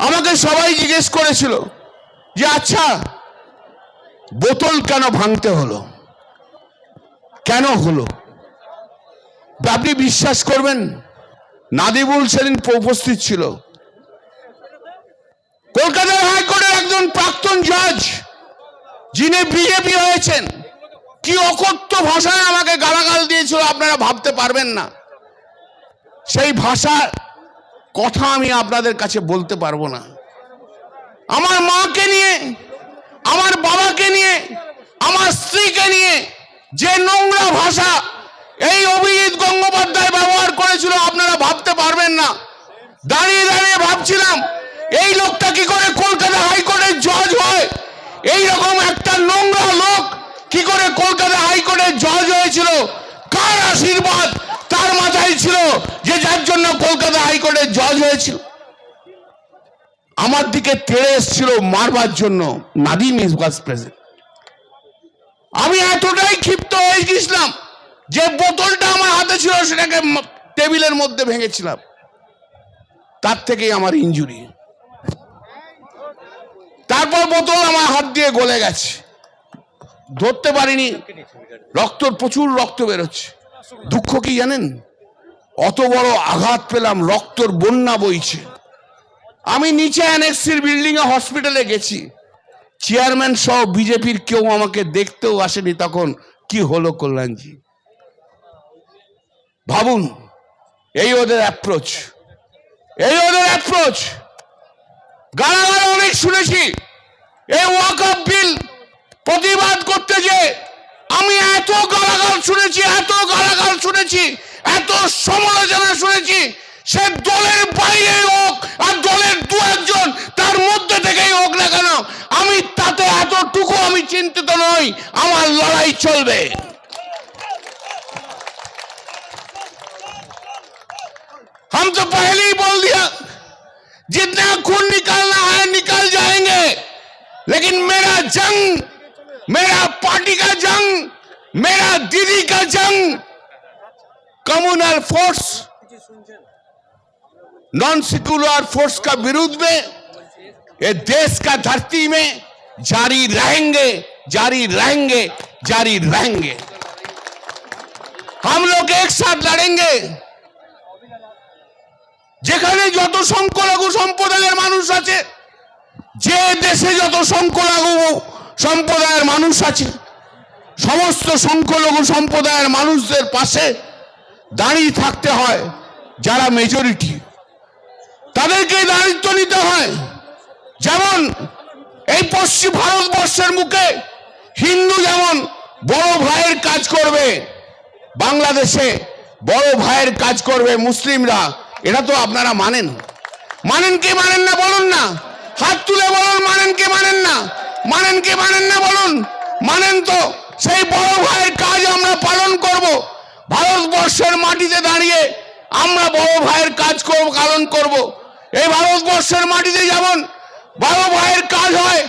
আমাকে সবাই জিজ্ঞেস করেছিল যে আচ্ছা বোতল কেন ভাঙতে হলো, কেন হলো? আপনি বিশ্বাস করবেন, নাদিবুল সেদিন উপস্থিত ছিল, কলকাতা হাইকোর্টের একজন প্রাক্তন জজ, যিনি বিজেপি হয়েছেন, কি অকথ্য ভাষায় আমাকে গালাগাল দিয়েছিল আপনারা ভাবতে পারবেন না। সেই ভাষার কথা আমি আপনাদের কাছে বলতে পারবো না। আমার মাকে নিয়ে, আমার বাবাকে নিয়ে, আমার স্ত্রীকে নিয়ে যে নোংরা ভাষা এই অভিজিৎ গঙ্গোপাধ্যায় ব্যবহার করেছিল আপনারা ভাবতে পারবেন না। দাঁড়িয়ে দাঁড়িয়ে ভাবছিলাম এই লোকটা কি করে কলকাতা হাইকোর্টের জজ হয়, এই রকম একটা নোংরা লোক কি করে কলকাতা হাইকোর্টের জজ হয়েছিল, কার আশীর্বাদ তার মাথায় ছিল যে যার জন্য কলকাতা হাইকোর্টের জজ হয়েছিল। আমার দিকে তেড়ে এসেছিল মারবার জন্য নাদিম ইজ ওয়াজ প্রেজেন্ট। আমি এতটাই ক্ষিপ্ত হয়ে গেছিলাম যে বোতলটা আমার হাতে ছিল সেটাকে টেবিলের মধ্যে ভেঙেছিলাম, তার থেকেই আমার ইনজুরি। তারপর বোতল আমার হাত দিয়ে গলে গেছে, ধরতে পারিনি, প্রচুর রক্ত বেরোচ্ছে। দুঃখ কি জানেন, অত বড় আঘাত পেলাম, রক্তর বন্যা বইছে। আমি নিচে অ্যানেক্সির বিল্ডিং এ হসপিটালে গেছি, চেয়ারম্যান সহ বিজেপির কেউ আমাকে দেখতেও আসেনি। তখন কি হলো কল্যাণজি, ভাবুন, এই ওদের অ্যাপ্রোচ, এই ওদের অ্যাপ্রোচ। গালাগাল অনেক শুনেছি, এই ওয়াকফ বিল প্রতিবাদ করতে যে আমি এত গালাগাল শুনেছি, এত গালাগাল শুনেছি, এত সমালোচনা শুনেছি, সে দলের বাইরে হোক আর দলের দু একজন তার মধ্যে থেকেই হোক না কেন, আমি তাতে এতটুকু আমি চিন্তিত নই। আমার লড়াই চলবে। हम तो पहले ही बोल दिया जितना खून निकालना है निकल जाएंगे, लेकिन मेरा जंग, मेरा पार्टी का जंग, मेरा दीदी का जंग communal force, non secular force का विरुद्ध में ये देश का धरती में जारी रहेंगे, जारी रहेंगे, जारी रहेंगे। हम लोग एक साथ लड़ेंगे। যেখানে যত সংখ্যালঘু সম্প্রদায়ের মানুষ আছে, যে দেশে যত সংখ্যালঘু সম্প্রদায়ের মানুষ আছে, সমস্ত সংখ্যালঘু সম্প্রদায়ের মানুষদের পাশে দাঁড়িয়ে থাকতে হয়। যারা মেজরিটি তাদেরকে দায়িত্ব নিতে হয়। যেমন এই পশ্চিম ভারতবর্ষের মুখে হিন্দু যেমন বড় ভাইয়ের কাজ করবে, বাংলাদেশে বড় ভাইয়ের কাজ করবে মুসলিমরা। এটা তো আপনারা মানেন, মানেন কি মানেন না বলুন না, হাত তুলে বলুন মানেন কি মানেন না, মানেন কি মানেন না বলুন। মানেন তো সেই বড় ভাইয়ের কাজ আমরা পালন করব। ভারতবর্ষের মাটিতে দাঁড়িয়ে আমরা বড় ভাইয়ের কাজ করব, পালন করব। এই ভারতবর্ষের মাটিতে যেমন বড় ভাইয়ের কাজ হয়,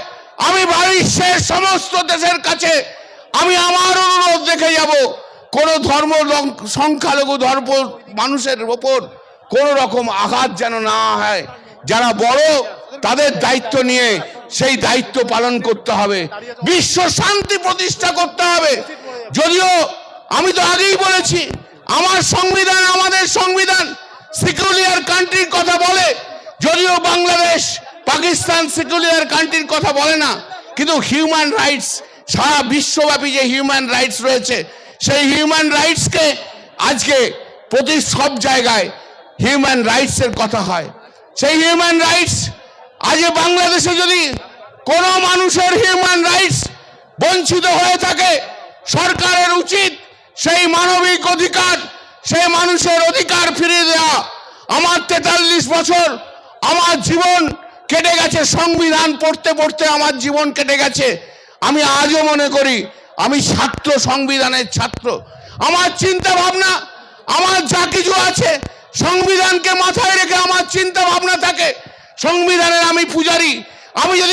আমি বিশ্বের সমস্ত দেশের কাছে আমি আমার অনুরোধ রেখে যাব, কোন ধর্ম সংখ্যালঘু ধর্ম মানুষের ওপর কোন রকম আঘাত যেন না হয়। যারা বড় তাদের দায়িত্ব নিয়ে সেই দায়িত্ব পালন করতে হবে, বিশ্ব শান্তি প্রতিষ্ঠা করতে হবে। যদিও আমি তো আগেই বলেছি আমার সংবিধান, আমাদের সংবিধান সেকুলার কান্ট্রির কথা বলে, যদিও বাংলাদেশ পাকিস্তান সেকুলার কান্ট্রির কথা বলে না, কিন্তু হিউম্যান রাইটস, সারা বিশ্বব্যাপী যে হিউম্যান রাইটস রয়েছে, সেই হিউম্যান রাইটসকে আজকে প্রতি সব জায়গায় হিউম্যান রাইটস এর কথা হয়। সেই হিউম্যান রাইটস আজ বাংলাদেশে যদি কোনো মানুষের হিউম্যান রাইটস বঞ্চিত হয়ে থাকে, সরকারের উচিত সেই মানবিক অধিকার, সেই মানুষের অধিকার ফিরিয়ে দেওয়া। আমার 43 বছর আমার জীবন কেটে গেছে, সংবিধান পড়তে পড়তে আমার জীবন কেটে গেছে। আমি আজও মনে করি আমি ছাত্র, সংবিধানের ছাত্র। আমার চিন্তা ভাবনা, আমার যা কিছু আছে সংবিধানকে মাথায় রেখে আমার চিন্তা ভাবনা থাকে। সংবিধানের আমি পূজারী। আমি যদি